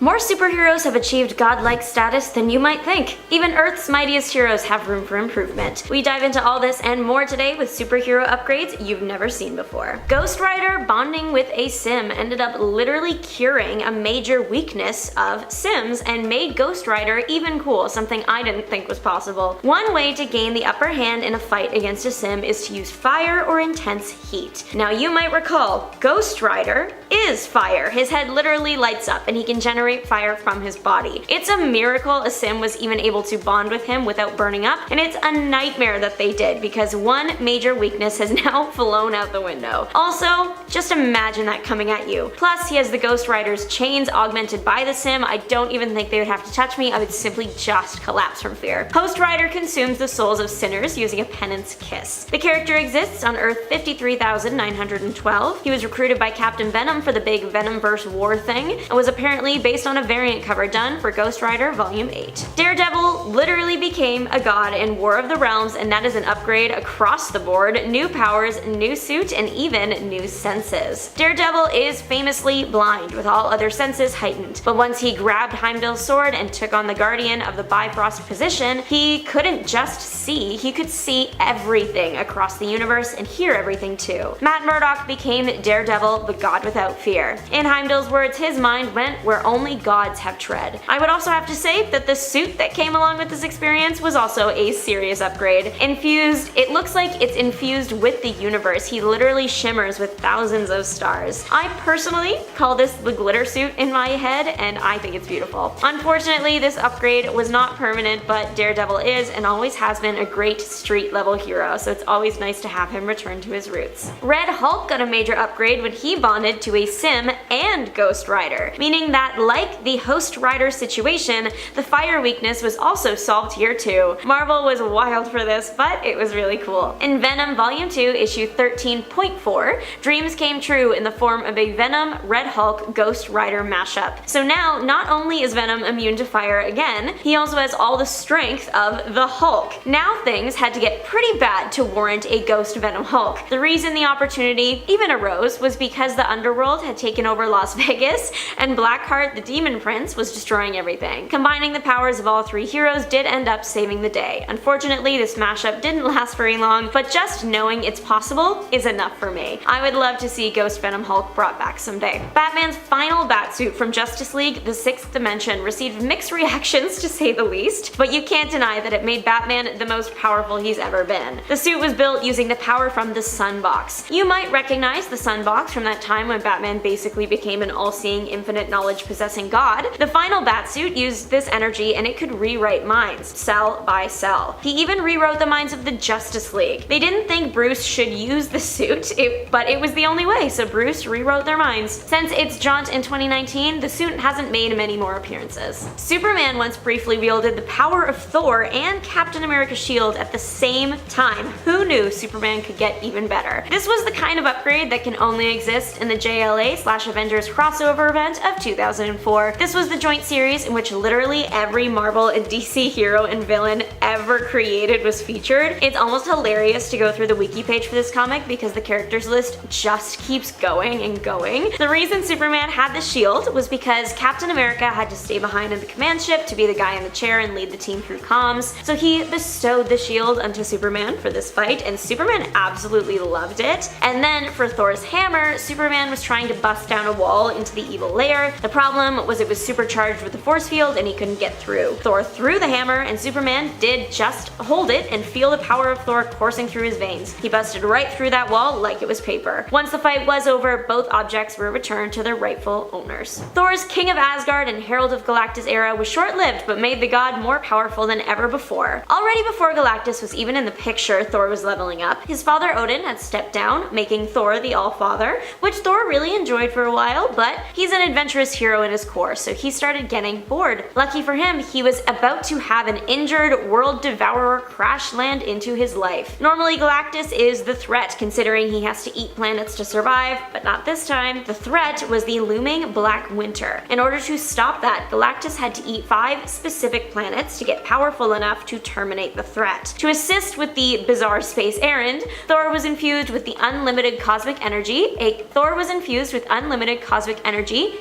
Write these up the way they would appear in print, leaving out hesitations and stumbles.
More superheroes have achieved godlike status than you might think. Even Earth's mightiest heroes have room for improvement. We dive into all this and more today with superhero upgrades you've never seen before. Ghost Rider bonding with a sim ended up literally curing a major weakness of Sims and made Ghost Rider even cool, something I didn't think was possible. One way to gain the upper hand in a fight against a sim is to use fire or intense heat. Now you might recall, Ghost Rider is fire. His head literally lights up and he can generate fire from his body. It's a miracle a sim was even able to bond with him without burning up, and it's a nightmare that they did because one major weakness has now flown out the window. Also, just imagine that coming at you. Plus, he has the Ghost Rider's chains augmented by the sim. I don't even think they would have to touch me. I would simply just collapse from fear. Ghost Rider consumes the souls of sinners using a penance kiss. The character exists on Earth 53,912. He was recruited by Captain Venom for the big Venomverse war thing, and was apparently based on a variant cover done for Ghost Rider Volume 8. Daredevil literally became a god in War of the Realms, and that is an upgrade across the board, new powers, new suit, and even new senses. Daredevil is famously blind, with all other senses heightened, but once he grabbed Heimdall's sword and took on the Guardian of the Bifrost position, he couldn't just see, he could see everything across the universe and hear everything too. Matt Murdock became Daredevil, the god without fear. In Heimdall's words, his mind went where only gods have tread. I would also have to say that the suit that came along with this experience was also a serious upgrade. Infused, it looks like it's infused with the universe. He literally shimmers with thousands of stars. I personally call this the glitter suit in my head, and I think it's beautiful. Unfortunately, this upgrade was not permanent, but Daredevil is and always has been a great street level hero, so it's always nice to have him return to his roots. Red Hulk got a major upgrade when he bonded to a sim and Ghost Rider, meaning that like the Host Rider situation, the fire weakness was also solved here too. Marvel was wild for this, but it was really cool. In Venom Volume 2, issue 13.4, dreams came true in the form of a Venom Red Hulk Ghost Rider mashup. So now, not only is Venom immune to fire again, he also has all the strength of the Hulk. Now things had to get pretty bad to warrant a Ghost Venom Hulk. The reason the opportunity even arose was because the underworld had taken over Las Vegas, and Blackheart the Demon Prince was destroying everything. Combining the powers of all three heroes did end up saving the day. Unfortunately, this mashup didn't last very long, but just knowing it's possible is enough for me. I would love to see Ghost Venom Hulk brought back someday. Batman's final Batsuit from Justice League: The Sixth Dimension received mixed reactions to say the least, but you can't deny that it made Batman the most powerful he's ever been. The suit was built using the power from the Sunbox. You might recognize the Sunbox from that time when Batman basically became an all-seeing, infinite knowledge-possessing god. The final Batsuit used this energy and it could rewrite minds, cell by cell. He even rewrote the minds of the Justice League. They didn't think Bruce should use the suit, but it was the only way, so Bruce rewrote their minds. Since its jaunt in 2019, the suit hasn't made many more appearances. Superman once briefly wielded the power of Thor and Captain America's shield at the same time. Who knew Superman could get even better? This was the kind of upgrade that can only exist in the JLA/Avengers crossover event of 2004. This was the joint series in which literally every Marvel and DC hero and villain ever created was featured. It's almost hilarious to go through the wiki page for this comic because the characters list just keeps going and going. The reason Superman had the shield was because Captain America had to stay behind in the command ship to be the guy in the chair and lead the team through comms, so he bestowed the shield onto Superman for this fight, and Superman absolutely loved it. And then for Thor's hammer, Superman was trying to bust down a wall into the evil lair. The problem was it was supercharged with the force field and he couldn't get through. Thor threw the hammer and Superman did just hold it and feel the power of Thor coursing through his veins. He busted right through that wall like it was paper. Once the fight was over, both objects were returned to their rightful owners. Thor's King of Asgard and Herald of Galactus era was short-lived but made the god more powerful than ever before. Already before Galactus was even in the picture, Thor was leveling up. His father Odin had stepped down, making Thor the All-Father, which Thor really enjoyed for a while, but he's an adventurous hero in his core, so he started getting bored. Lucky for him, he was about to have an injured world devourer crash land into his life. Normally Galactus is the threat, considering he has to eat planets to survive, but not this time. The threat was the looming Black Winter. In order to stop that, Galactus had to eat 5 specific planets to get powerful enough to terminate the threat. To assist with the bizarre space errand, Thor was infused with unlimited cosmic energy,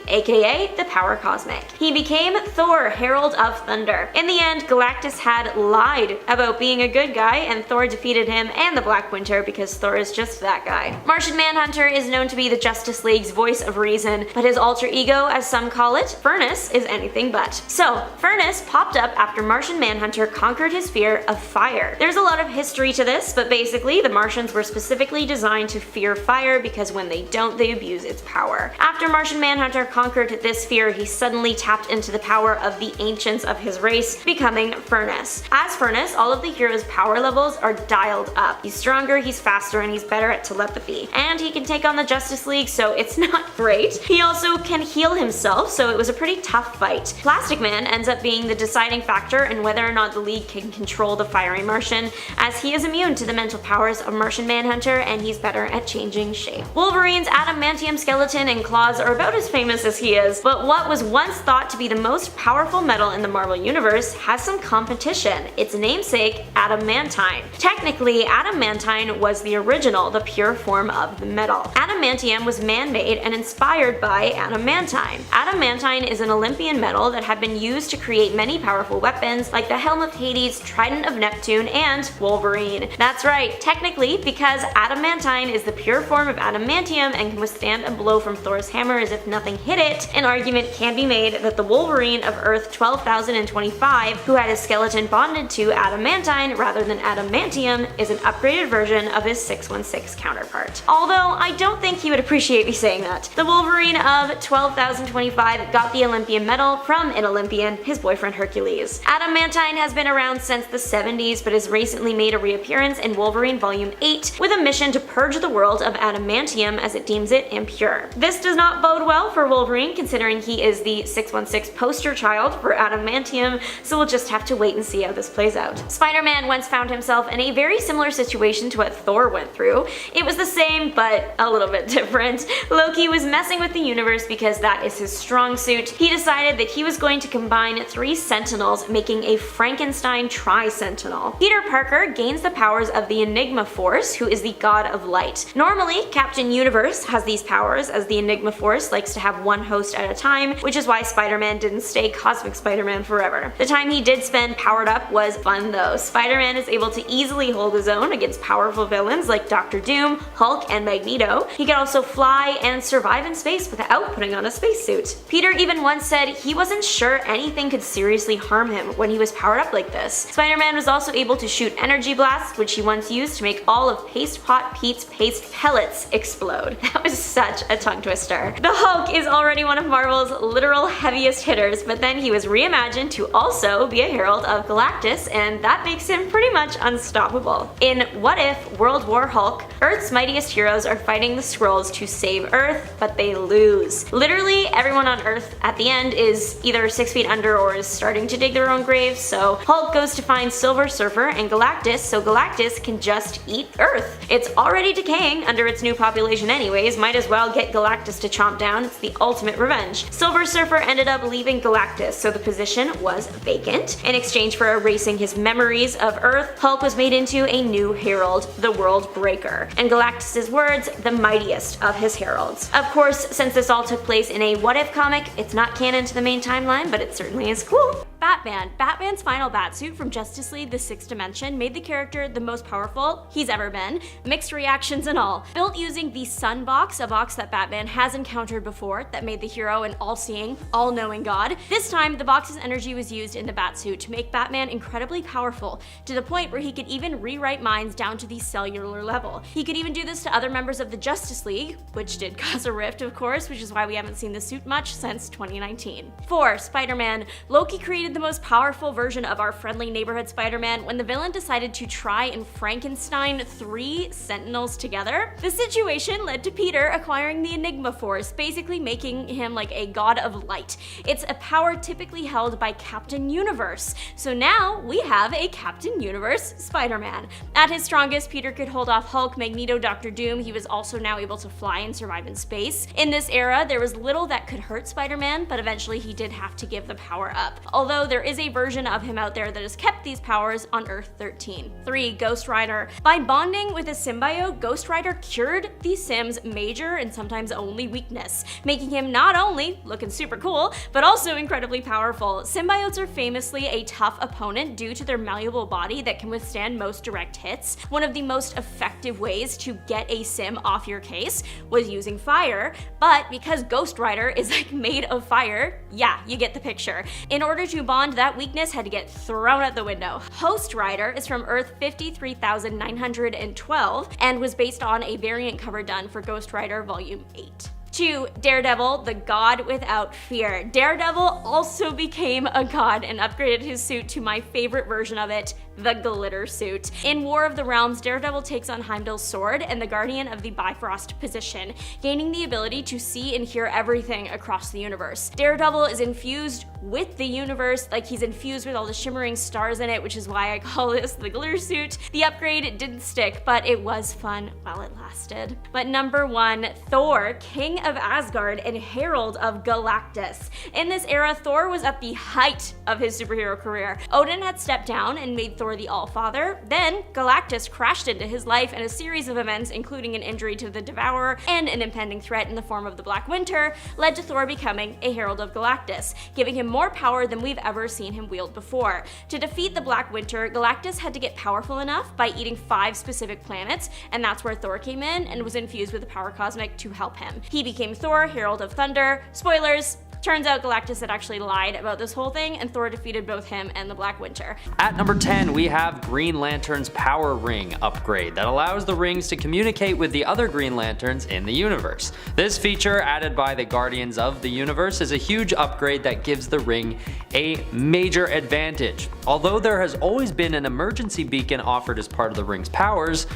aka the power cosmic. He became Thor, Herald of Thunder. In the end, Galactus had lied about being a good guy, and Thor defeated him and the Black Winter because Thor is just that guy. Martian Manhunter is known to be the Justice League's voice of reason, but his alter ego, as some call it, Furnace, is anything but. So, Furnace popped up after Martian Manhunter conquered his fear of fire. There's a lot of history to this, but basically, the Martians were specifically designed to fear fire because when they don't, they abuse its power. After Martian Manhunter conquered this fear, he suddenly tapped into the power of the ancients of his race, becoming Furnace. As Furnace, all of the hero's power levels are dialed up. He's stronger, he's faster, and he's better at telepathy. And he can take on the Justice League, so it's not great. He also can heal himself, so it was a pretty tough fight. Plastic Man ends up being the deciding factor in whether or not the League can control the fiery Martian, as he is immune to the mental powers of Martian Manhunter and he's better at changing shape. Wolverine's adamantium skeleton and claws are about as famous as he is, but what was once thought to be the most powerful metal in the Marvel Universe has some competition. Its namesake, adamantine. Technically, adamantine was the original, the pure form of the metal. Adamantium was man-made and inspired by adamantine. Adamantine is an Olympian metal that had been used to create many powerful weapons like the Helm of Hades, Trident of Neptune, and Wolverine. That's right, technically, because adamantine is the pure form of adamantium and can withstand a blow from Thor's hammer as if nothing hit it, an argument can be made that the Wolverine of Earth 12,025, who had his skeleton bonded to adamantine rather than adamantium, is an upgraded version of his 616 counterpart. Although I don't think he would appreciate me saying that. The Wolverine of 12,025 got the Olympian medal from an Olympian, his boyfriend Hercules. Adamantine has been around since the 70s, but has recently made a reappearance in Wolverine Volume 8 with a mission to purge the world of adamantium as it deems it impure. This does not bode well for Wolverine, considering he is the 616 poster child for adamantium, so we'll just have to wait and see how this plays out. Spider-Man once found himself in a very similar situation to what Thor went through. It was the same, but a little bit different. Loki was messing with the universe because that is his strong suit. He decided that he was going to combine 3 Sentinels, making a Frankenstein Tri-Sentinel. Peter Parker gains the powers of the Enigma Force, who is the god of light. Normally, Captain Universe has these powers, as the Enigma Force likes to have one host at a time, which is why Spider-Man didn't stay Cosmic Spider-Man forever. The time he did spend powered up was fun though. Spider-Man is able to easily hold his own against powerful villains like Doctor Doom, Hulk, and Magneto. He can also fly and survive in space without putting on a spacesuit. Peter even once said he wasn't sure anything could seriously harm him when he was powered up like this. Spider-Man was also able to shoot energy blasts, which he once used to make all of Paste Pot Pete's paste pellets explode. That was such a tongue twister. The Hulk is already one of Marvel's literal heaviest hitters, but then he was reimagined to also be a herald of Galactus, and that makes him pretty much unstoppable. In What If World War Hulk, Earth's mightiest heroes are fighting the Skrulls to save Earth, but they lose. Literally everyone on Earth at the end is either 6 feet under or is starting to dig their own graves, so Hulk goes to find Silver Surfer and Galactus so Galactus can just eat Earth. It's already decaying under its new population anyways, might as well get Galactus to chomp down, it's the ultimate revenge. Silver Surfer ended up leaving Galactus, so the position was vacant. In exchange for erasing his memories of Earth, Hulk was made into a new herald, the World Breaker, and Galactus' words, the mightiest of his heralds. Of course, since this all took place in a What If comic, it's not canon to the main timeline, but it certainly is cool. Batman. Batman's final batsuit from Justice League The Sixth Dimension made the character the most powerful he's ever been, mixed reactions and all. Built using the Sun Box, a box that Batman has encountered before that made the hero an all-seeing, all-knowing god. This time, the box's energy was used in the batsuit to make Batman incredibly powerful, to the point where he could even rewrite minds down to the cellular level. He could even do this to other members of the Justice League, which did cause a rift of course, which is why we haven't seen the suit much since 2019. 4. Spider-Man. Loki created the most powerful version of our friendly neighborhood Spider-Man when the villain decided to try and Frankenstein 3 Sentinels together. The situation led to Peter acquiring the Enigma Force, basically making him like a god of light. It's a power typically held by Captain Universe. So now we have a Captain Universe Spider-Man. At his strongest, Peter could hold off Hulk, Magneto, Doctor Doom. He was also now able to fly and survive in space. In this era, there was little that could hurt Spider-Man, but eventually he did have to give the power up. Although there is a version of him out there that has kept these powers on Earth-13. 3. Ghost Rider. By bonding with a symbiote, Ghost Rider cured the Sim's major and sometimes only weakness, making him not only looking super cool, but also incredibly powerful. Symbiotes are famously a tough opponent due to their malleable body that can withstand most direct hits. One of the most effective ways to get a Sim off your case was using fire, but because Ghost Rider is like made of fire, yeah, you get the picture. In order to bond, that weakness had to get thrown out the window. Host Rider is from Earth 53,912 and was based on a variant cover done for Ghost Rider Volume 8. 2. Daredevil, the god without fear. Daredevil also became a god and upgraded his suit to my favorite version of it, the glitter suit. In War of the Realms, Daredevil takes on Heimdall's sword and the Guardian of the Bifrost position, gaining the ability to see and hear everything across the universe. Daredevil is infused with the universe, like he's infused with all the shimmering stars in it, which is why I call this the glitter suit. The upgrade didn't stick, but it was fun while it lasted. But number 1, Thor, King of Asgard and Herald of Galactus. In this era, Thor was at the height of his superhero career. Odin had stepped down and made Thor the Allfather. Then Galactus crashed into his life in a series of events, including an injury to the Devourer and an impending threat in the form of the Black Winter, led to Thor becoming a Herald of Galactus, giving him more power than we've ever seen him wield before. To defeat the Black Winter, Galactus had to get powerful enough by eating 5 specific planets, and that's where Thor came in and was infused with the power cosmic to help him. He became Thor, Herald of Thunder. Spoilers, turns out Galactus had actually lied about this whole thing, and Thor defeated both him and the Black Winter. At number 10, we have Green Lantern's Power Ring upgrade that allows the rings to communicate with the other Green Lanterns in the universe. This feature, added by the Guardians of the Universe, is a huge upgrade that gives the ring a major advantage. Although there has always been an emergency beacon offered as part of the ring's powers,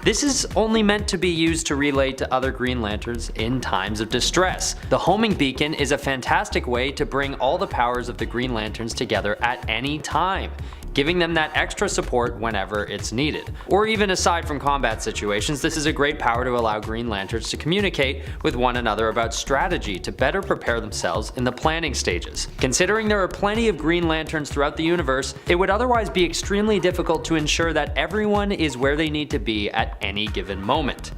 this is only meant to be used to relay to other Green Lanterns in times of distress. The homing beacon is a fantastic way to bring all the powers of the Green Lanterns together at any time, giving them that extra support whenever it's needed. Or even aside from combat situations, this is a great power to allow Green Lanterns to communicate with one another about strategy to better prepare themselves in the planning stages. Considering there are plenty of Green Lanterns throughout the universe, it would otherwise be extremely difficult to ensure that everyone is where they need to be at any given moment.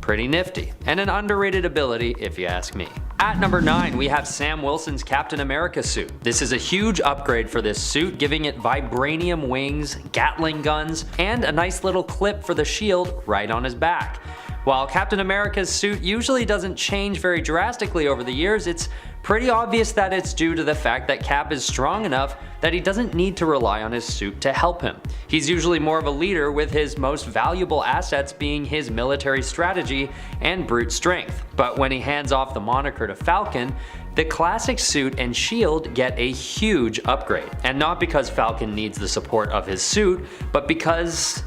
Pretty nifty, and an underrated ability if you ask me. At number 9, we have Sam Wilson's Captain America suit. This is a huge upgrade for this suit, giving it vibranium wings, Gatling guns, and a nice little clip for the shield right on his back. While Captain America's suit usually doesn't change very drastically over the years, it's pretty obvious that it's due to the fact that Cap is strong enough that he doesn't need to rely on his suit to help him. He's usually more of a leader, with his most valuable assets being his military strategy and brute strength. But when he hands off the moniker to Falcon, the classic suit and shield get a huge upgrade. And not because Falcon needs the support of his suit, but because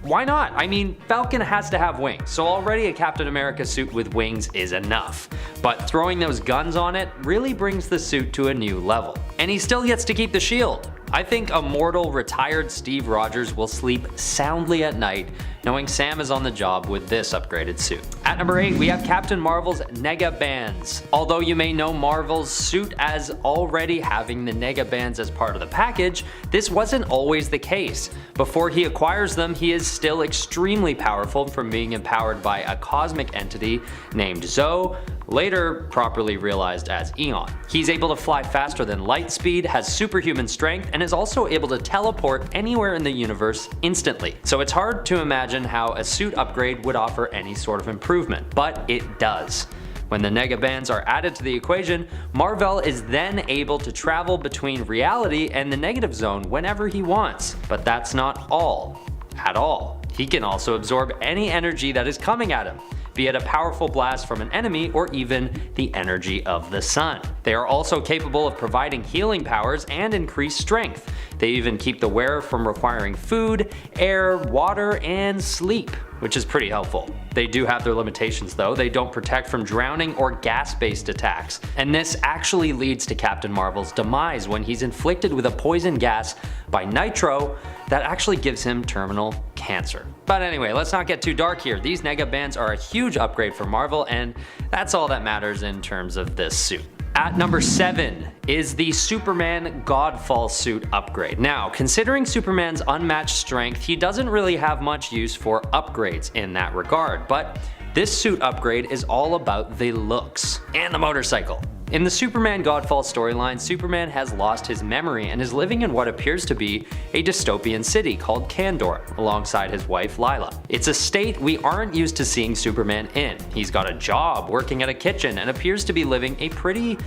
why not? I mean, Falcon has to have wings, so already a Captain America suit with wings is enough. But throwing those guns on it really brings the suit to a new level. And he still gets to keep the shield. I think immortal retired Steve Rogers will sleep soundly at night knowing Sam is on the job with this upgraded suit. At number 8, we have Captain Marvel's Nega Bands. Although you may know Marvel's suit as already having the Nega Bands as part of the package, this wasn't always the case. Before he acquires them, he is still extremely powerful from being empowered by a cosmic entity named Zoe, later properly realized as Eon. He's able to fly faster than light speed, has superhuman strength, and is also able to teleport anywhere in the universe instantly. So it's hard to imagine how a suit upgrade would offer any sort of improvement, but it does. When the Nega Bands are added to the equation, Marvel is then able to travel between reality and the negative zone whenever he wants. But that's not all, at all. He can also absorb any energy that is coming at him, be it a powerful blast from an enemy or even the energy of the sun. They are also capable of providing healing powers and increased strength. They even keep the wearer from requiring food, air, water, and sleep, which is pretty helpful. They do have their limitations though. They don't protect from drowning or gas-based attacks, and this actually leads to Captain Marvel's demise when he's inflicted with a poison gas by Nitro that actually gives him terminal cancer. But anyway, let's not get too dark here. These Nega Bands are a huge upgrade for Marvel, and that's all that matters in terms of this suit. At number 7 is the Superman Godfall suit upgrade. Now, considering Superman's unmatched strength, he doesn't really have much use for upgrades in that regard, but this suit upgrade is all about the looks and the motorcycle. In the Superman Godfall storyline, Superman has lost his memory and is living in what appears to be a dystopian city called Kandor, alongside his wife Lila. It's a state we aren't used to seeing Superman in. He's got a job, working at a kitchen, and appears to be living a pretty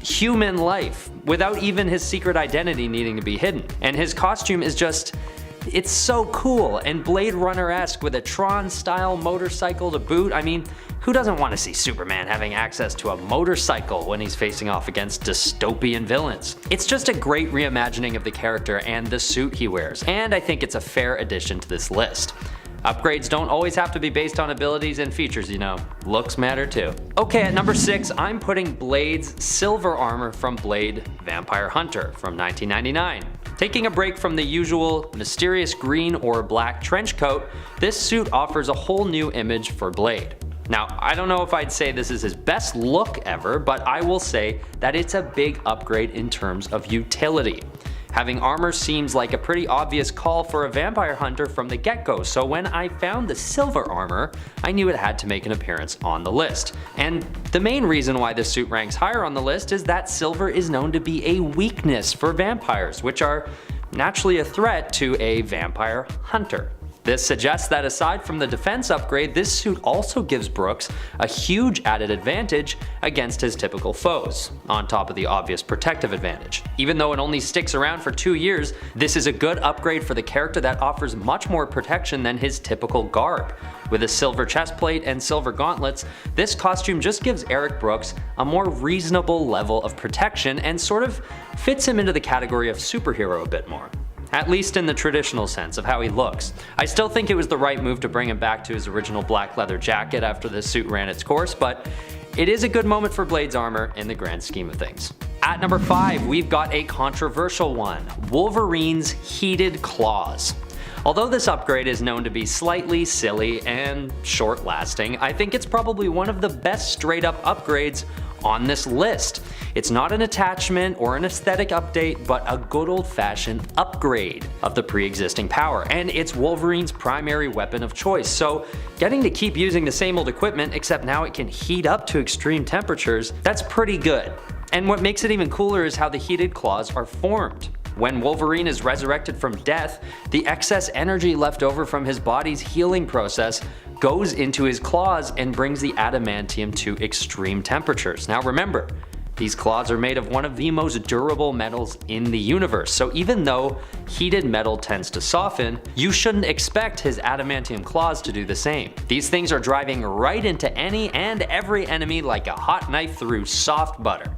human life, without even his secret identity needing to be hidden. And his costume is just, it's so cool and Blade Runner-esque with a Tron-style motorcycle to boot. I mean, who doesn't want to see Superman having access to a motorcycle when he's facing off against dystopian villains? It's just a great reimagining of the character and the suit he wears, and I think it's a fair addition to this list. Upgrades don't always have to be based on abilities and features, you know. Looks matter too. Okay, at number 6, I'm putting Blade's silver armor from Blade Vampire Hunter from 1999. Taking a break from the usual mysterious green or black trench coat, this suit offers a whole new image for Blade. Now, I don't know if I'd say this is his best look ever, but I will say that it's a big upgrade in terms of utility. Having armor seems like a pretty obvious call for a vampire hunter from the get-go, so when I found the silver armor, I knew it had to make an appearance on the list. And the main reason why this suit ranks higher on the list is that silver is known to be a weakness for vampires, which are naturally a threat to a vampire hunter. This suggests that aside from the defense upgrade, this suit also gives Brooks a huge added advantage against his typical foes, on top of the obvious protective advantage. Even though it only sticks around for 2 years, this is a good upgrade for the character that offers much more protection than his typical garb. With a silver chestplate and silver gauntlets, this costume just gives Eric Brooks a more reasonable level of protection and sort of fits him into the category of superhero a bit more. At least in the traditional sense of how he looks. I still think it was the right move to bring him back to his original black leather jacket after this suit ran its course, but it is a good moment for Blade's armor in the grand scheme of things. At number 5, we've got a controversial one, Wolverine's heated claws. Although this upgrade is known to be slightly silly and short-lasting, I think it's probably one of the best straight-up upgrades on this list. It's not an attachment or an aesthetic update, but a good old-fashioned upgrade of the pre-existing power, and it's Wolverine's primary weapon of choice, so getting to keep using the same old equipment, except now it can heat up to extreme temperatures, that's pretty good. And what makes it even cooler is how the heated claws are formed. When Wolverine is resurrected from death, the excess energy left over from his body's healing process goes into his claws and brings the adamantium to extreme temperatures. Now remember, these claws are made of one of the most durable metals in the universe, so even though heated metal tends to soften, you shouldn't expect his adamantium claws to do the same. These things are driving right into any and every enemy like a hot knife through soft butter.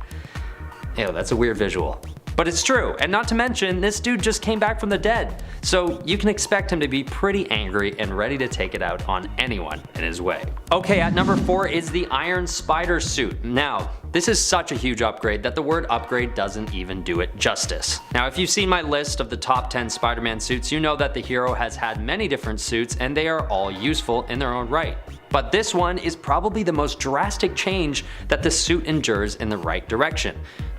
Ew, that's a weird visual. But it's true, and not to mention, this dude just came back from the dead, so you can expect him to be pretty angry and ready to take it out on anyone in his way. Okay, at number 4 is the Iron Spider suit. Now, this is such a huge upgrade that the word upgrade doesn't even do it justice. Now, if you've seen my list of the top 10 Spider-Man suits, you know that the hero has had many different suits and they are all useful in their own right. But this one is probably the most drastic change that the suit endures in the right direction.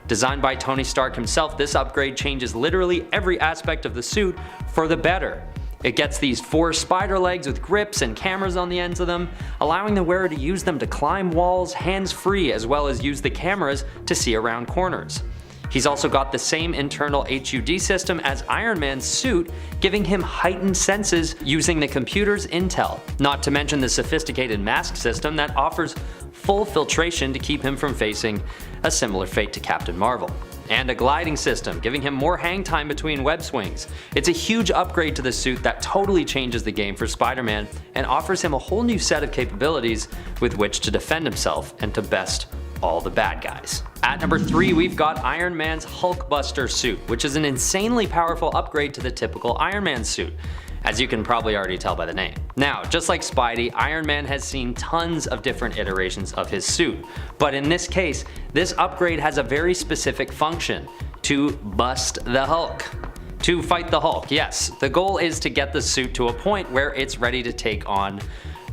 Designed by Tony Stark himself, this upgrade changes literally every aspect of the suit for the better. It gets these 4 spider legs with grips and cameras on the ends of them, allowing the wearer to use them to climb walls hands-free, as well as use the cameras to see around corners. He's also got the same internal HUD system as Iron Man's suit, giving him heightened senses using the computer's intel, not to mention the sophisticated mask system that offers full filtration to keep him from facing a similar fate to Captain Marvel. And a gliding system, giving him more hang time between web swings. It's a huge upgrade to the suit that totally changes the game for Spider-Man and offers him a whole new set of capabilities with which to defend himself and to best all the bad guys. At number 3, we've got Iron Man's Hulkbuster suit, which is an insanely powerful upgrade to the typical Iron Man suit, as you can probably already tell by the name. Now, just like Spidey, Iron Man has seen tons of different iterations of his suit, but in this case, this upgrade has a very specific function: to bust the Hulk. To fight the Hulk, yes. The goal is to get the suit to a point where it's ready to take on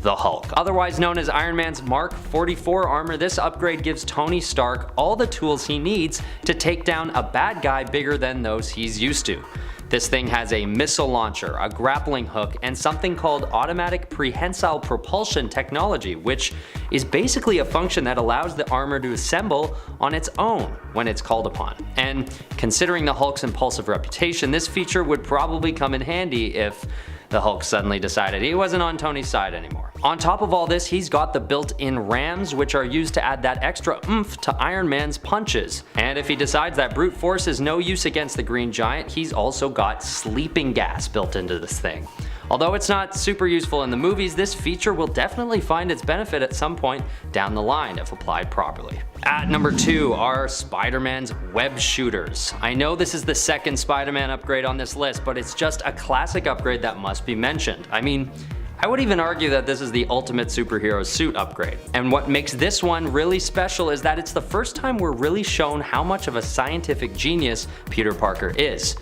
the Hulk. Otherwise known as Iron Man's Mark 44 armor, this upgrade gives Tony Stark all the tools he needs to take down a bad guy bigger than those he's used to. This thing has a missile launcher, a grappling hook, and something called automatic prehensile propulsion technology, which is basically a function that allows the armor to assemble on its own when it's called upon. And considering the Hulk's impulsive reputation, this feature would probably come in handy if the Hulk suddenly decided he wasn't on Tony's side anymore. On top of all this, he's got the built-in rams, which are used to add that extra oomph to Iron Man's punches. And if he decides that brute force is no use against the Green Giant, he's also got sleeping gas built into this thing. Although it's not super useful in the movies, this feature will definitely find its benefit at some point down the line if applied properly. At number 2 are Spider-Man's web shooters. I know this is the second Spider-Man upgrade on this list, but it's just a classic upgrade that must be mentioned. I mean, I would even argue that this is the ultimate superhero suit upgrade. And what makes this one really special is that it's the first time we're really shown how much of a scientific genius Peter Parker is.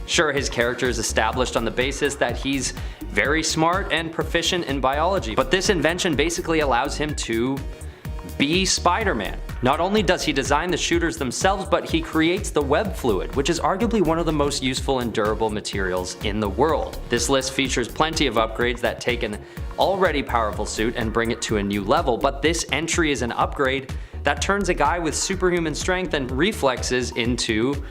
Sure, his character is established on the basis that he's very smart and proficient in biology, but this invention basically allows him to be Spider-Man. Not only does he design the shooters themselves, but he creates the web fluid, which is arguably one of the most useful and durable materials in the world. This list features plenty of upgrades that take an already powerful suit and bring it to a new level, but this entry is an upgrade that turns a guy with superhuman strength and reflexes into,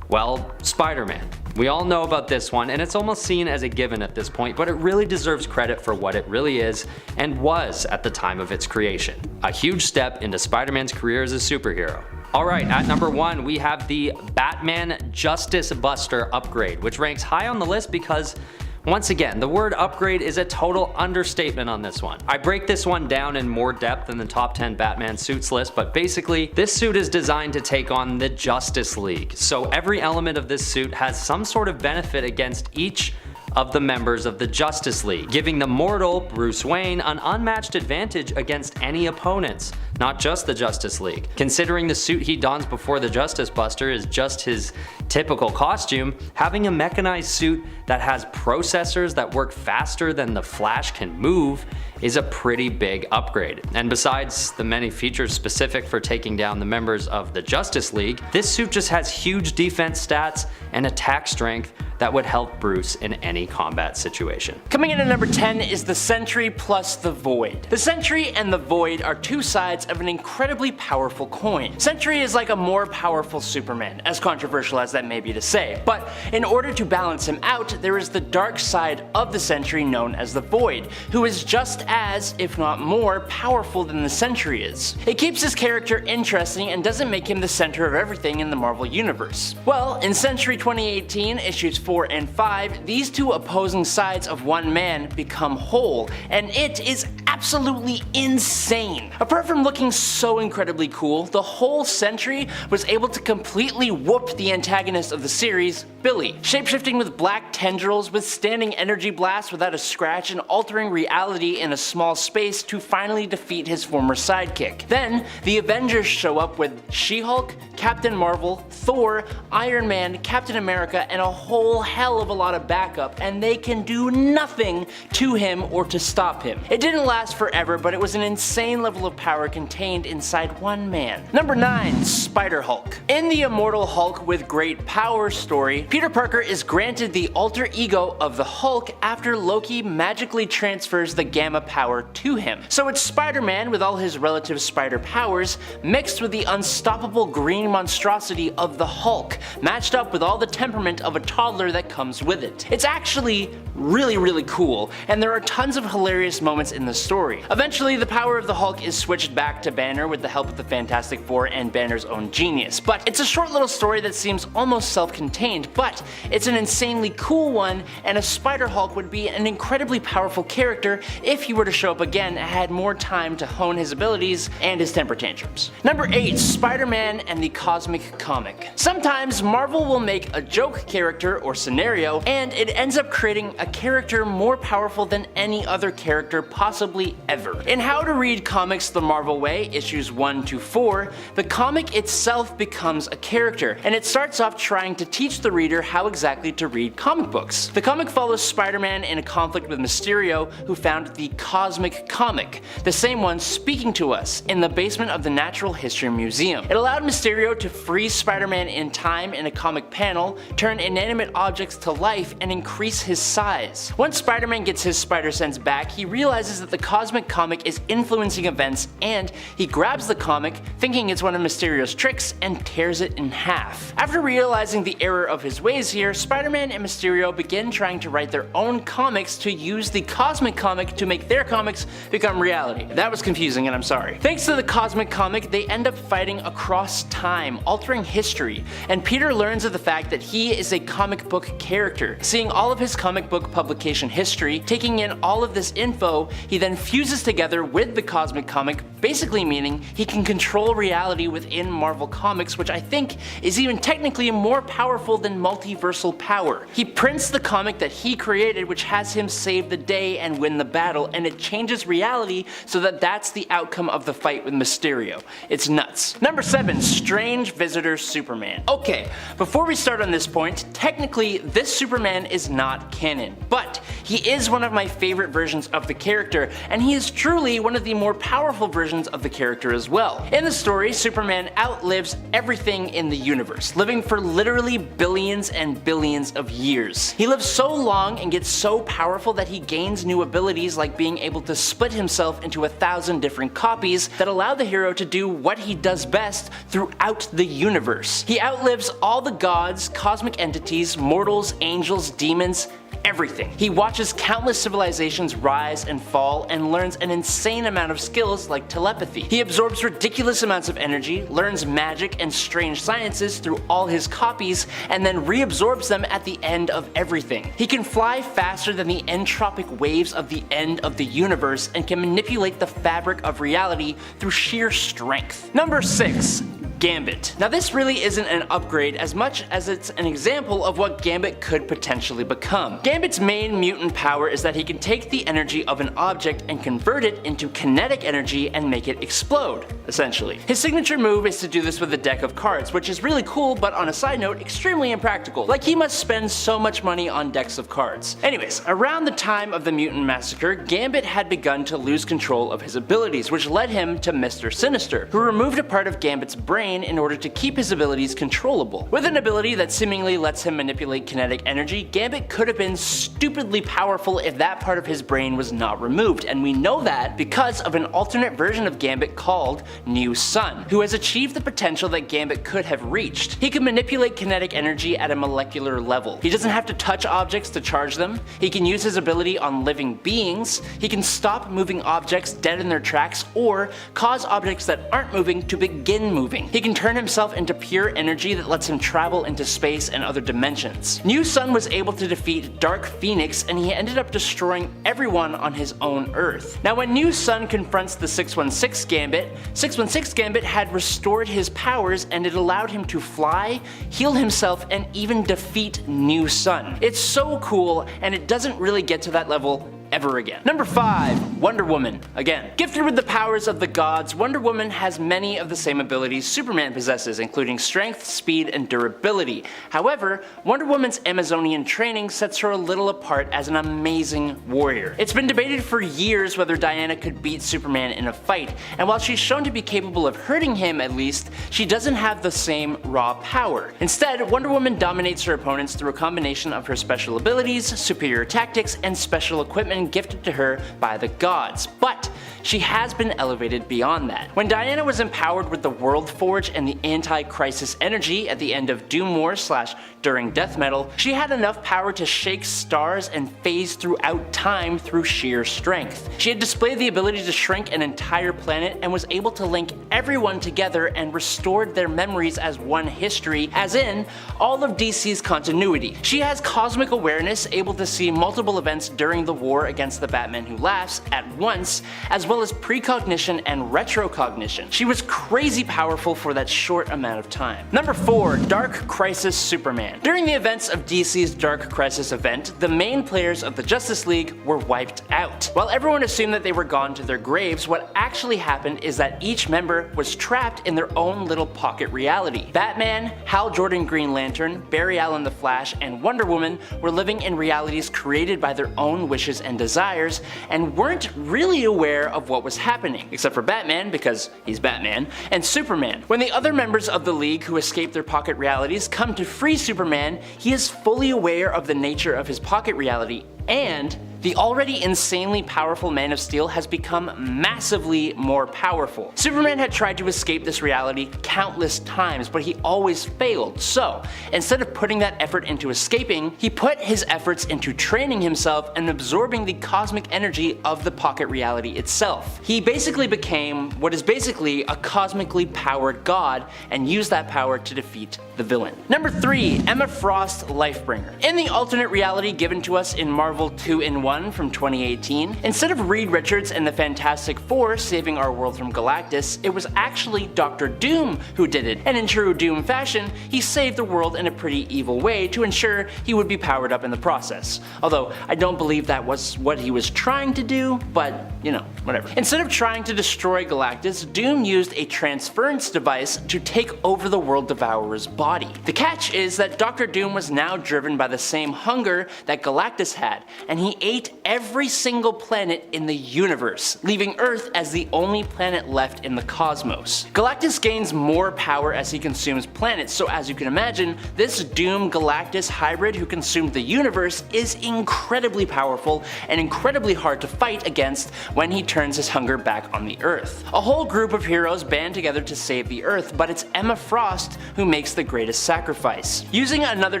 well, Spider-Man. We all know about this one, and it's almost seen as a given at this point, but it really deserves credit for what it really is and was at the time of its creation. A huge step into Spider-Man's career as a superhero. Alright, at number 1 we have the Batman Justice Buster upgrade, which ranks high on the list because once again, the word upgrade is a total understatement on this one. I break this one down in more depth than the top 10 Batman suits list, but basically, this suit is designed to take on the Justice League. So every element of this suit has some sort of benefit against each of the members of the Justice League, giving the mortal Bruce Wayne an unmatched advantage against any opponents, not just the Justice League. Considering the suit he dons before the Justice Buster is just his typical costume, having a mechanized suit that has processors that work faster than the Flash can move is a pretty big upgrade. And besides the many features specific for taking down the members of the Justice League, this suit just has huge defense stats and attack strength that would help Bruce in any combat situation. Coming in at number 10 is the Sentry plus the Void. The Sentry and the Void are two sides of an incredibly powerful coin. Sentry is like a more powerful Superman, as controversial as that may be to say, but in order to balance him out, there is the dark side of the Sentry known as the Void, who is just as, if not more, powerful than the Sentry is. It keeps his character interesting and doesn't make him the center of everything in the Marvel Universe. Well, in Sentry 2018, issues 4 and 5, these two opposing sides of one man become whole, and it is absolutely insane. Apart from looking so incredibly cool, the whole Sentry was able to completely whoop the antagonist of the series, Billy, shapeshifting with black tendrils, withstanding energy blasts without a scratch, and altering reality in a small space to finally defeat his former sidekick. Then, the Avengers show up with She-Hulk, Captain Marvel, Thor, Iron Man, Captain America, and a whole hell of a lot of backup, and they can do nothing to him or to stop him. It didn't last forever, but it was an insane level of power contained inside one man. Number 9, Spider-Hulk. In the Immortal Hulk with Great Power story, Peter Parker is granted the alter ego of the Hulk after Loki magically transfers the Gamma power to him. So it's Spider-Man with all his relative spider powers mixed with the unstoppable green monstrosity of the Hulk, matched up with all the temperament of a toddler that comes with it. It's actually really cool, and there are tons of hilarious moments in the story. Eventually, the power of the Hulk is switched back to Banner with the help of the Fantastic Four and Banner's own genius, but it's a short little story that seems almost self-contained, but it's an insanely cool one, and a Spider-Hulk would be an incredibly powerful character if he were to show up again and had more time to hone his abilities and his temper tantrums. Number 8, Spider-Man and the Cosmic Comic. Sometimes Marvel will make a joke character or scenario, and it ends up creating a character more powerful than any other character possibly ever. In How to Read Comics the Marvel Way, issues 1 to 4, the comic itself becomes a character, and it starts off trying to teach the reader reader how exactly to read comic books. The comic follows Spider-Man in a conflict with Mysterio, who found the Cosmic Comic, the same one speaking to us, in the basement of the Natural History Museum. It allowed Mysterio to freeze Spider-Man in time in a comic panel, turn inanimate objects to life, and increase his size. Once Spider-Man gets his spider sense back, he realizes that the Cosmic Comic is influencing events, and he grabs the comic, thinking it's one of Mysterio's tricks, and tears it in half. After realizing the error of his ways here, Spider-Man and Mysterio begin trying to write their own comics to use the Cosmic Comic to make their comics become reality. That was confusing, and I'm sorry. Thanks to the Cosmic Comic, they end up fighting across time, altering history, and Peter learns of the fact that he is a comic book character. Seeing all of his comic book publication history, taking in all of this info, he then fuses together with the Cosmic Comic, basically meaning he can control reality within Marvel Comics, which I think is even technically more powerful than multiversal power. He prints the comic that he created, which has him save the day and win the battle, and it changes reality so that that's the outcome of the fight with Mysterio. It's nuts. Number 7, Strange Visitor Superman. Okay, before we start on this point, technically this Superman is not canon, but he is one of my favorite versions of the character, and he is truly one of the more powerful versions of the character as well. In the story, Superman outlives everything in the universe, living for literally billions and billions of years. He lives so long and gets so powerful that he gains new abilities like being able to split himself into 1,000 different copies that allow the hero to do what he does best throughout the universe. He outlives all the gods, cosmic entities, mortals, angels, demons, everything. He watches countless civilizations rise and fall and learns an insane amount of skills like telepathy. He absorbs ridiculous amounts of energy, learns magic and strange sciences through all his copies, and then reabsorbs them at the end of everything. He can fly faster than the entropic waves of the end of the universe and can manipulate the fabric of reality through sheer strength. Number 6. Gambit. Now this really isn't an upgrade as much as it's an example of what Gambit could potentially become. Gambit's main mutant power is that he can take the energy of an object and convert it into kinetic energy and make it explode, essentially. His signature move is to do this with a deck of cards, which is really cool, but on a side note, extremely impractical. Like, he must spend so much money on decks of cards. Anyways, around the time of the Mutant Massacre, Gambit had begun to lose control of his abilities, which led him to Mr. Sinister, who removed a part of Gambit's brain in order to keep his abilities controllable. With an ability that seemingly lets him manipulate kinetic energy, Gambit could have been stupidly powerful if that part of his brain was not removed, and we know that because of an alternate version of Gambit called New Sun, who has achieved the potential that Gambit could have reached. He can manipulate kinetic energy at a molecular level. He doesn't have to touch objects to charge them. He can use his ability on living beings. He can stop moving objects dead in their tracks or cause objects that aren't moving to begin moving. He can turn himself into pure energy that lets him travel into space and other dimensions. New Sun was able to defeat Dark Phoenix, and he ended up destroying everyone on his own Earth. Now when New Sun confronts the 616 Gambit, 616 Gambit had restored his powers, and it allowed him to fly, heal himself, and even defeat New Sun. It's so cool, and it doesn't really get to that level ever again. Number 5. Wonder Woman. Again, gifted with the powers of the gods, Wonder Woman has many of the same abilities Superman possesses, including strength, speed, and durability. However, Wonder Woman's Amazonian training sets her a little apart as an amazing warrior. It's been debated for years whether Diana could beat Superman in a fight, and while she's shown to be capable of hurting him at least, she doesn't have the same raw power. Instead, Wonder Woman dominates her opponents through a combination of her special abilities, superior tactics, and special equipment gifted to her by the gods, but she has been elevated beyond that. When Diana was empowered with the World Forge and the Anti-Crisis energy at the end of Doom War / during Death Metal, she had enough power to shake stars and phase throughout time through sheer strength. She had displayed the ability to shrink an entire planet and was able to link everyone together and restored their memories as one history, as in all of DC's continuity. She has cosmic awareness, able to see multiple events during the war against the Batman Who Laughs at once, as well as precognition and retrocognition. She was crazy powerful for that short amount of time. Number 4. Dark Crisis Superman. During the events of DC's Dark Crisis event, the main players of the Justice League were wiped out. While everyone assumed that they were gone to their graves, what actually happened is that each member was trapped in their own little pocket reality. Batman, Hal Jordan Green Lantern, Barry Allen the Flash, and Wonder Woman were living in realities created by their own wishes and desires, and weren't really aware of what was happening, except for Batman, because he's Batman, and Superman. When the other members of the League who escaped their pocket realities come to free Superman, he is fully aware of the nature of his pocket reality, and the already insanely powerful Man of Steel has become massively more powerful. Superman had tried to escape this reality countless times, but he always failed. So, instead of putting that effort into escaping, he put his efforts into training himself and absorbing the cosmic energy of the pocket reality itself. He basically became what is basically a cosmically powered god and used that power to defeat the villain. Number 3. Emma Frost Lifebringer. In the alternate reality given to us in Marvel 2-in-1 from 2018, instead of Reed Richards and the Fantastic Four saving our world from Galactus, it was actually Dr. Doom who did it, and in true Doom fashion, he saved the world in a pretty evil way to ensure he would be powered up in the process. Although, I don't believe that was what he was trying to do, but you know, whatever. Instead of trying to destroy Galactus, Doom used a transference device to take over the World Devourer's body. The catch is that Dr. Doom was now driven by the same hunger that Galactus had, and he ate every single planet in the universe, leaving Earth as the only planet left in the cosmos. Galactus gains more power as he consumes planets, so as you can imagine, this Doom Galactus hybrid who consumed the universe is incredibly powerful and incredibly hard to fight against when he turns his hunger back on the Earth. A whole group of heroes band together to save the Earth, but it's Emma Frost who makes the greatest sacrifice. Using another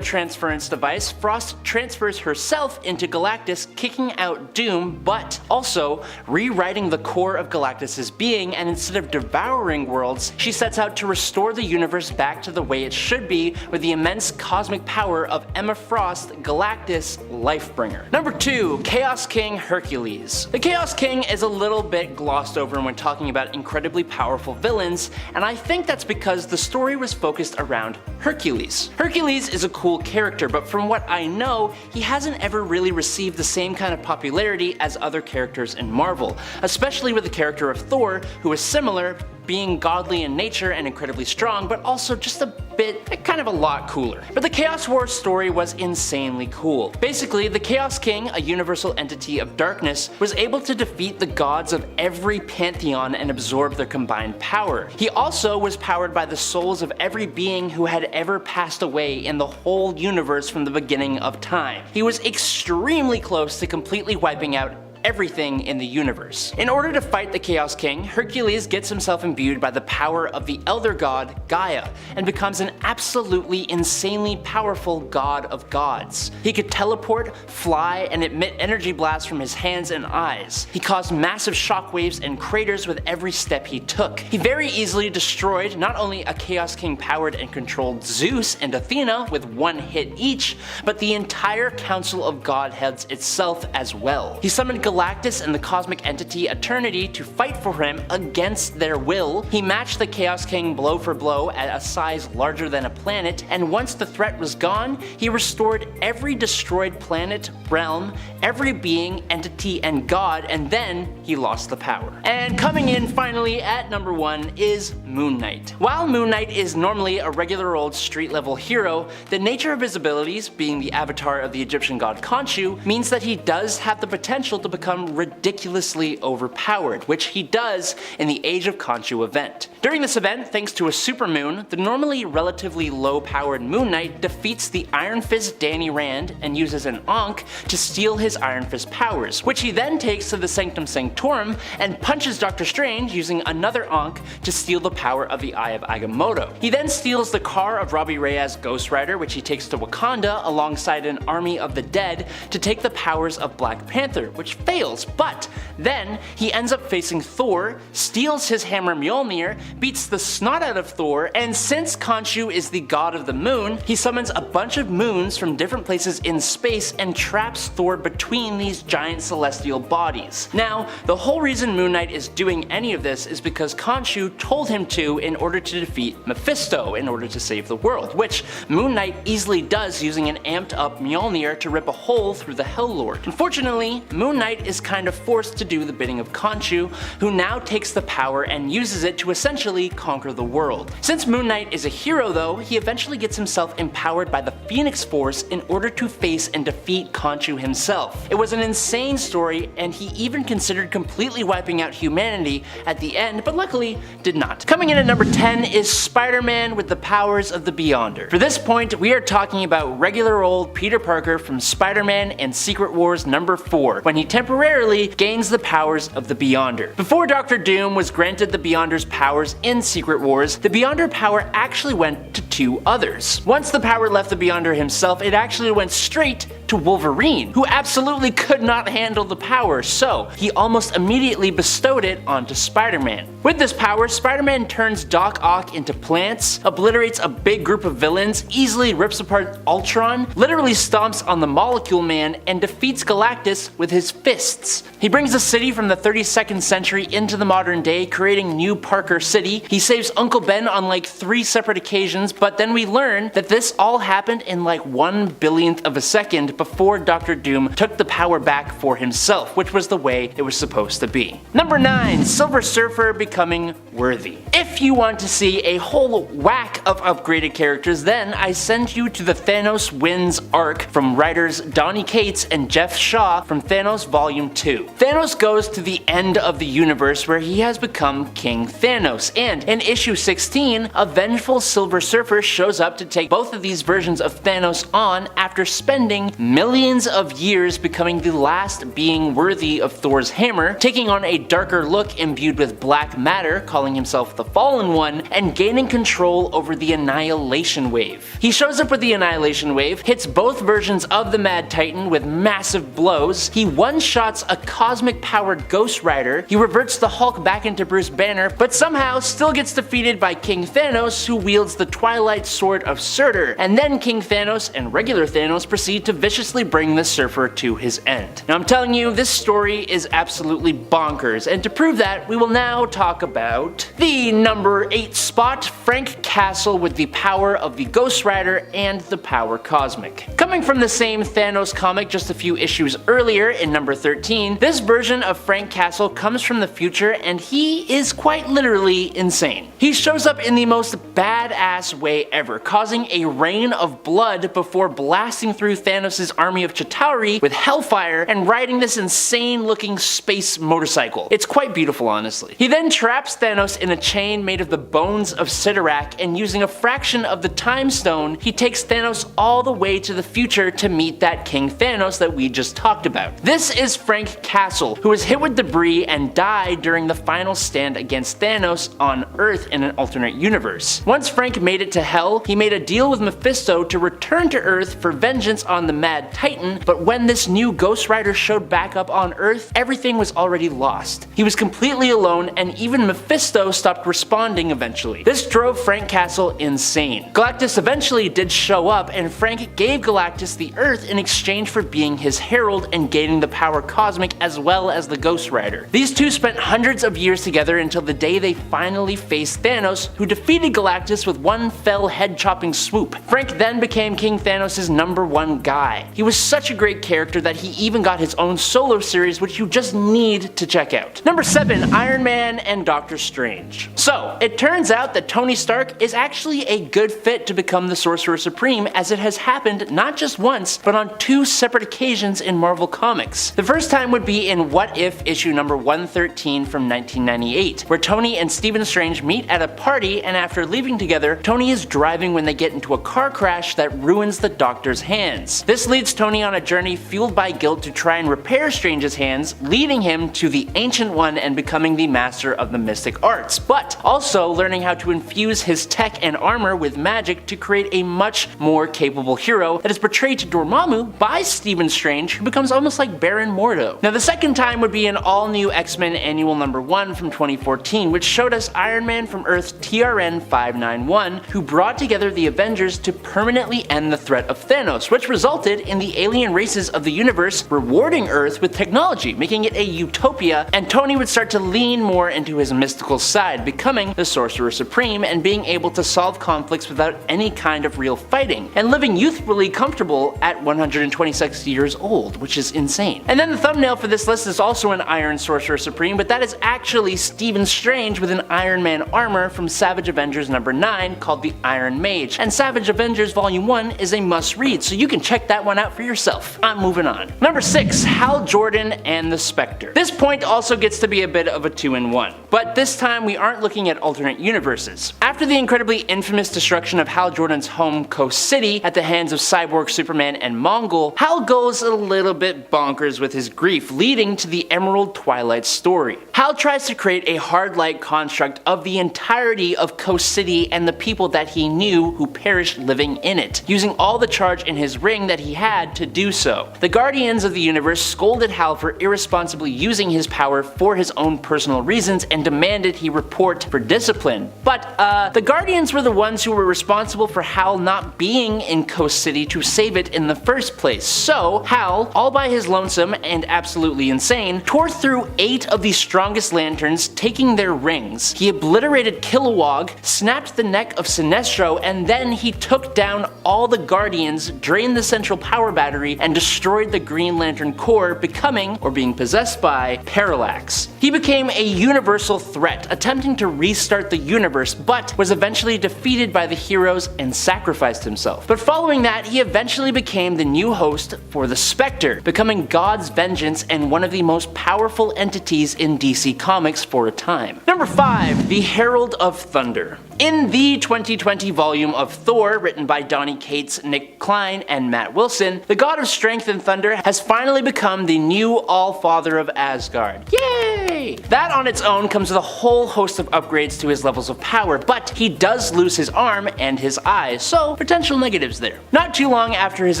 transference device, Frost transfers herself into Galactus, kicking out Doom, but also rewriting the core of Galactus' being, and instead of devouring worlds, she sets out to restore the universe back to the way it should be with the immense cosmic power of Emma Frost, Galactus Lifebringer. Number 2. Chaos King Hercules. The Chaos King is a little bit glossed over when talking about incredibly powerful villains, and I think that's because the story was focused around Hercules. Hercules is a cool character, but from what I know, he hasn't ever really received the same kind of popularity as other characters in Marvel, especially with the character of Thor, who is similar, being godly in nature and incredibly strong, but also just a bit, kind of a lot cooler. But the Chaos War story was insanely cool. Basically, the Chaos King, a universal entity of darkness, was able to defeat the gods of every pantheon and absorb their combined power. He also was powered by the souls of every being who had ever passed away in the whole universe from the beginning of time. He was extremely close to completely wiping out everything in the universe. In order to fight the Chaos King, Hercules gets himself imbued by the power of the elder god Gaia and becomes an absolutely insanely powerful god of gods. He could teleport, fly, and emit energy blasts from his hands and eyes. He caused massive shockwaves and craters with every step he took. He very easily destroyed not only a Chaos King powered and controlled Zeus and Athena with one hit each, but the entire Council of Godheads itself as well. He summoned Galactus and the cosmic entity Eternity to fight for him against their will. He matched the Chaos King blow for blow at a size larger than a planet, and once the threat was gone, he restored every destroyed planet, realm, every being, entity, and god, and then he lost the power. And coming in finally at number 1 is Moon Knight. While Moon Knight is normally a regular old street level hero, the nature of his abilities, being the avatar of the Egyptian god Khonshu, means that he does have the potential to become ridiculously overpowered, which he does in the Age of Khonshu event. During this event, thanks to a supermoon, the normally relatively low-powered Moon Knight defeats the Iron Fist Danny Rand and uses an Ankh to steal his Iron Fist powers, which he then takes to the Sanctum Sanctorum and punches Doctor Strange using another Ankh to steal the power of the Eye of Agamotto. He then steals the car of Robbie Reyes' Ghost Rider, which he takes to Wakanda alongside an army of the dead to take the powers of Black Panther, which fails, but then he ends up facing Thor, steals his hammer Mjolnir, beats the snot out of Thor, and since Khonshu is the god of the moon, he summons a bunch of moons from different places in space and traps Thor between these giant celestial bodies. Now, the whole reason Moon Knight is doing any of this is because Khonshu told him to in order to defeat Mephisto in order to save the world, which Moon Knight easily does using an amped up Mjolnir to rip a hole through the Hell Lord. Unfortunately, Moon Knight is kind of forced to do the bidding of Khonshu, who now takes the power and uses it to essentially conquer the world. Since Moon Knight is a hero though, he eventually gets himself empowered by the Phoenix Force in order to face and defeat Khonshu himself. It was an insane story, and he even considered completely wiping out humanity at the end, but luckily did not. Coming in at number 10 is Spider-Man with the powers of the Beyonder. For this point, we are talking about regular old Peter Parker from Spider-Man and Secret Wars number 4, when he temporarily gains the powers of the Beyonder. Before Dr. Doom was granted the Beyonder's powers in Secret Wars, the Beyonder power actually went to 2 others. Once the power left the Beyonder himself, it actually went straight to Wolverine, who absolutely could not handle the power, so he almost immediately bestowed it onto Spider-Man. With this power, Spider-Man turns Doc Ock into plants, obliterates a big group of villains, easily rips apart Ultron, literally stomps on the Molecule Man, and defeats Galactus with his fists. He brings the city from the 32nd century into the modern day, creating New Parker City. He saves Uncle Ben on like 3 separate occasions, but then we learn that this all happened in like 1/1000th of a second before Dr. Doom took the power back for himself, which was the way it was supposed to be. Number 9, Silver Surfer becoming worthy. If you want to see a whole whack of upgraded characters, then I send you to the Thanos Wins arc from writers Donny Cates and Jeff Shaw from Thanos Volume 2. Thanos goes to the end of the universe where he has become King Thanos, and in issue 16, a vengeful Silver Surfer shows up to take both of these versions of Thanos on after spending millions of years becoming the last being worthy of Thor's hammer, taking on a darker look imbued with black matter, calling himself the Fallen One, and gaining control over the Annihilation Wave. He shows up with the Annihilation Wave, hits both versions of the Mad Titan with massive blows, he one-shots a cosmic-powered Ghost Rider, he reverts the Hulk back into Bruce Banner, but somehow still gets defeated by King Thanos, who wields the Twilight Sword of Surtur, and then King Thanos and regular Thanos proceed to viciously bring the Surfer to his end. Now I'm telling you, this story is absolutely bonkers, and to prove that, we will now talk about the number 8 spot, Frank Castle with the power of the Ghost Rider and the Power Cosmic. Coming from the same Thanos comic just a few issues earlier in number 13, this version of Frank Castle comes from the future and he is quite literally insane. He shows up in the most badass way ever, causing a rain of blood before blasting through Thanos' army of Chitauri with hellfire and riding this insane looking space motorcycle. It's quite beautiful, honestly. He then traps Thanos in a chain made of the bones of Sidorak, and using a fraction of the Time Stone, he takes Thanos all the way to the future to meet that King Thanos that we just talked about. This is Frank Castle, who was hit with debris and died during the final stand against Thanos on Earth in an alternate universe. Once Frank made it to Hell, he made a deal with Mephisto to return to Earth for vengeance on the Mad Titan, but when this new Ghost Rider showed back up on Earth, everything was already lost. He was completely alone, and even Mephisto stopped responding eventually. This drove Frank Castle insane. Galactus eventually did show up, and Frank gave Galactus the Earth in exchange for being his herald and gaining the Power Cosmic as well as the Ghost Rider. These two spent hundreds of years together until the day they finally faced Thanos, who defeated Galactus with one fell head-chopping swoop. Frank then became King Thanos' #1 guy. He was such a great character that he even got his own solo series, which you just need to check out. Number 7, Iron Man and Doctor Strange. So, it turns out that Tony Stark is actually a good fit to become the Sorcerer Supreme, as it has happened not just once, but on 2 separate occasions in Marvel Comics. The first time would be in What If issue number 113 from 1998, where Tony and Stephen Strange meet at a party, and after leaving together, Tony is driving when they get into a car crash that ruins the Doctor's hands. This leads Tony on a journey fueled by guilt to try and repair Strange's hands, leading him to the Ancient One and becoming the master of the mystic arts, but also learning how to infuse his tech and armor with magic to create a much more capable hero that is portrayed to Dormammu by Stephen Strange, who becomes almost like Baron Mordo. Now the second time would be an all-new X-Men Annual #1 from 2014, which showed us Iron Man from Earth TRN 591, who brought together the Avengers to permanently end the threat of Thanos, which resulted in the alien races of the universe rewarding Earth with technology, making it a utopia, and Tony would start to lean more into his mystical side, becoming the Sorcerer Supreme and being able to solve conflicts without any kind of real fighting, and living youthfully comfortable at 126 years old, which is insane. And then the thumbnail for this list is also an Iron Sorcerer Supreme, but that is actually Stephen Strange with an Iron Man armor from Savage Avengers #9 called the Iron Mage, and Savage Avengers Volume 1 is a must-read, so you can check that one out for yourself. I'm moving on. Number 6. Hal Jordan and the Spectre. This point also gets to be a bit of a 2-in-1, but this time we aren't looking at alternate universes. After the incredibly infamous destruction of Hal Jordan's home Coast City at the hands of Cyborg, Superman, and Mongol, Hal goes a little bit bonkers with his grief, leading to the Emerald Twilight story. Hal tries to create a hard-like construct of the entirety of Coast City and the people that he knew who perished living in it, using all the charge in his ring that he had to do so. The Guardians of the Universe scolded Hal for irresponsibly using his power for his own personal reasons and demanded he report for discipline. But, the Guardians were the ones who were responsible for Hal not being in Coast City to save it in the first place. So, Hal, all by his lonesome and absolutely insane, tore through 8 of the strongest lanterns, taking their rings. He obliterated Kilowog, snapped the neck of Sinestro, and then he took down all the Guardians, drained the central power battery, and destroyed the Green Lantern Corps, becoming, or being possessed by, Parallax. He became a universal threat, attempting to restart the universe, but was eventually defeated by the heroes and sacrificed himself. But following that, he eventually became the new host for the Spectre, becoming God's vengeance and one of the most powerful entities in DC Comics for a time. Number 5. The Herald of Thunder. In the 2020 volume of Thor, written by Donny Cates, Nick Klein, and Matt Wilson, the god of strength and thunder has finally become the new All-Father of Asgard. Yay! That on its own comes with a whole host of upgrades to his levels of power, but he does lose his arm and his eyes, so potential negatives there. Not too long after his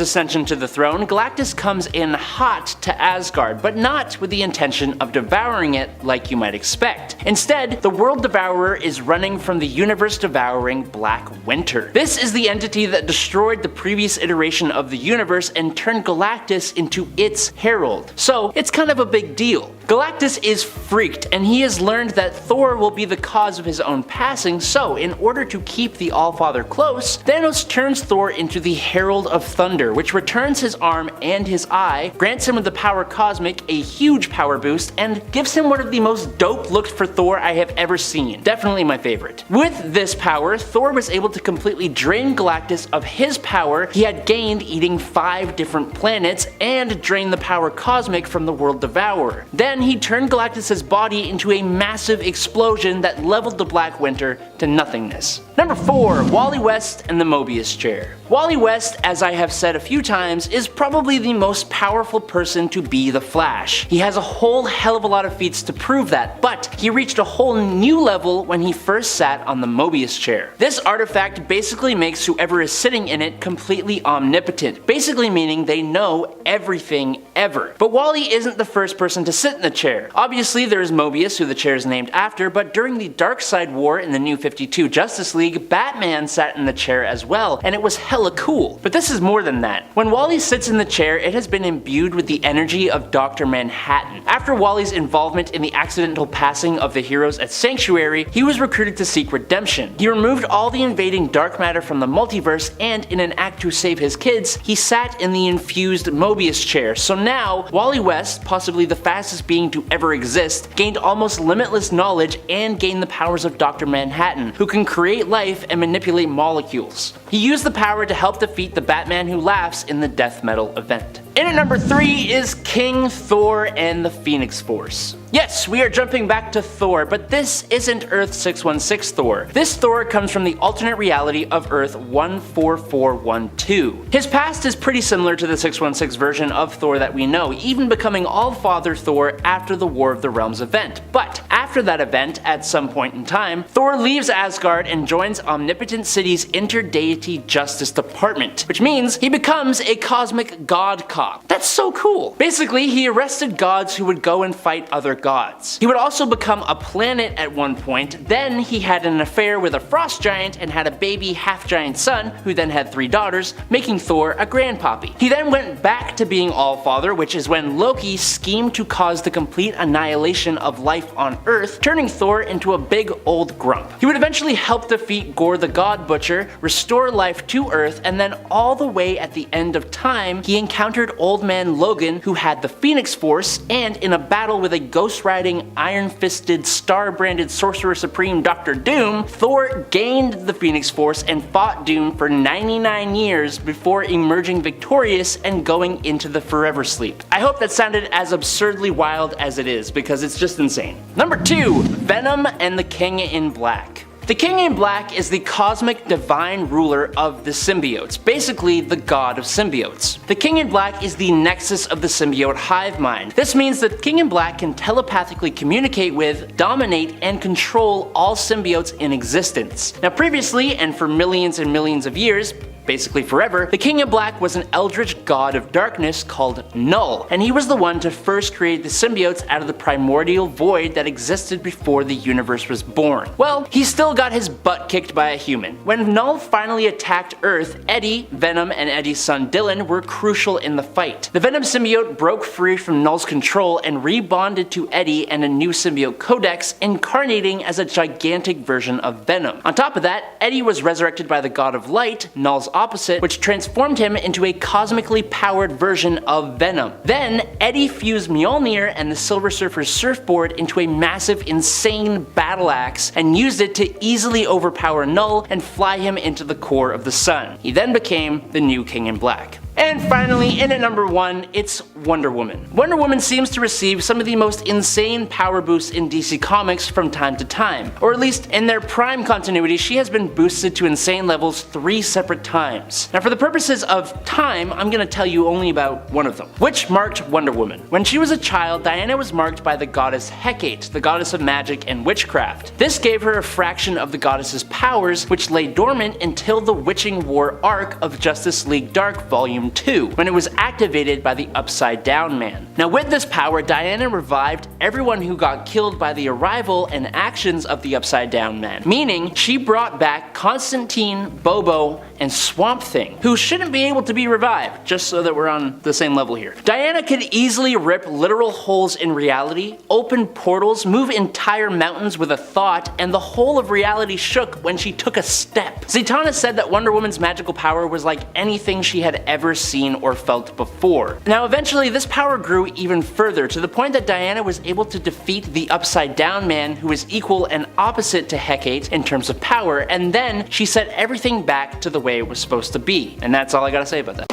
ascension to the throne, Galactus comes in hot to Asgard, but not with the intention of devouring it like you might expect. Instead, the World Devourer is running from the universe-devouring Black Winter. This is the entity that destroyed the previous iteration of the universe and turned Galactus into its herald. So it's kind of a big deal. Galactus is freaked, and he has learned that Thor will be the cause of his own passing, so in order to keep the Allfather close, Thanos turns Thor into the Herald of Thunder, which returns his arm and his eye, grants him with the power cosmic a huge power boost, and gives him one of the most dope looks for Thor I have ever seen. Definitely my favorite. With this power, Thor was able to completely drain Galactus of his power he had gained eating 5 different planets, and drain the power cosmic from the World Devourer. Then he turned Galactus' body into a massive explosion that leveled the Black Winter to nothingness. Number 4. Wally West and the Mobius Chair. Wally West, as I have said a few times, is probably the most powerful person to be the Flash. He has a whole hell of a lot of feats to prove that, but he reached a whole new level when he first sat on the Mobius Chair. This artifact basically makes whoever is sitting in it completely omnipotent, basically meaning they know everything ever. But Wally isn't the first person to sit in the chair. Obviously there is Mobius, who the chair is named after, but during the Darkseid War in the New 52 Justice League, Batman sat in the chair as well, and it was hella cool. But this is more than that. When Wally sits in the chair, it has been imbued with the energy of Dr. Manhattan. After Wally's involvement in the accidental passing of the heroes at Sanctuary, he was recruited to seek redemption. He removed all the invading dark matter from the multiverse, and in an act to save his kids, he sat in the infused Mobius chair. So now, Wally West, possibly the fastest being to ever exist, gained almost limitless knowledge and gained the powers of Dr. Manhattan, who can create life and manipulate molecules. He used the power to help defeat the Batman Who Laughs in the death metal event. In at number 3 is King Thor and the Phoenix Force. Yes, we are jumping back to Thor, but this isn't Earth 616 Thor. This Thor comes from the alternate reality of Earth 14412. His past is pretty similar to the 616 version of Thor that we know, even becoming All-Father Thor after the War of the Realms event. But after that event, at some point in time, Thor leaves Asgard and joins Omnipotent City's Interdeity Justice Department, which means he becomes a cosmic god cop. That's so cool. Basically, he arrested gods who would go and fight other gods. He would also become a planet at one point, then he had an affair with a frost giant and had a baby half-giant son, who then had 3 daughters, making Thor a grandpappy. He then went back to being All-Father, which is when Loki schemed to cause the complete annihilation of life on Earth, turning Thor into a big old grump. He would eventually help defeat Gore the God Butcher, restore life to Earth, and then all the way at the end of time, he encountered Old Man Logan, who had the Phoenix Force, and in a battle with a ghost-riding, iron-fisted, star-branded Sorcerer Supreme Dr. Doom, Thor gained the Phoenix Force and fought Doom for 99 years before emerging victorious and going into the Forever Sleep. I hope that sounded as absurdly wild as it is, because it's just insane. Number 2, Venom and the King in Black. The King in Black is the cosmic divine ruler of the symbiotes, basically the god of symbiotes. The King in Black is the nexus of the symbiote hive mind. This means that King in Black can telepathically communicate with, dominate, and control all symbiotes in existence. Now previously, and for millions and millions of years, basically forever, the King in Black was an eldritch god of darkness called Null, and he was the one to first create the symbiotes out of the primordial void that existed before the universe was born. Well, he still got his butt kicked by a human. When Null finally attacked Earth, Eddie, Venom, and Eddie's son Dylan were crucial in the fight. The Venom symbiote broke free from Null's control and rebonded to Eddie and a new symbiote codex, incarnating as a gigantic version of Venom. On top of that, Eddie was resurrected by the god of light, Null's opposite, which transformed him into a cosmically powered version of Venom. Then, Eddie fused Mjolnir and the Silver Surfer's surfboard into a massive, insane battle axe and used it to easily overpower Null and fly him into the core of the sun. He then became the new King in Black. And finally, in at number 1, it's Wonder Woman. Wonder Woman seems to receive some of the most insane power boosts in DC Comics from time to time, or at least in their Prime continuity she has been boosted to insane levels 3 separate times. Now for the purposes of time, I'm gonna tell you only about one of them, which marked Wonder Woman. When she was a child, Diana was marked by the goddess Hecate, the goddess of magic and witchcraft. This gave her a fraction of the goddess's powers, which lay dormant until the Witching War arc of Justice League Dark Volume 2, when it was activated by the Upside Down Man. Now with this power, Diana revived everyone who got killed by the arrival and actions of the Upside Down Man, meaning she brought back Constantine, Bobo, and Swamp Thing, who shouldn't be able to be revived, just so that we're on the same level here. Diana could easily rip literal holes in reality, open portals, move entire mountains with a thought, and the whole of reality shook when she took a step. Zatanna said that Wonder Woman's magical power was like anything she had ever seen or felt before. Now eventually this power grew even further, to the point that Diana was able to defeat the Upside Down Man, who is equal and opposite to Hecate in terms of power, and then she set everything back to the way it was supposed to be. And that's all I gotta say about that.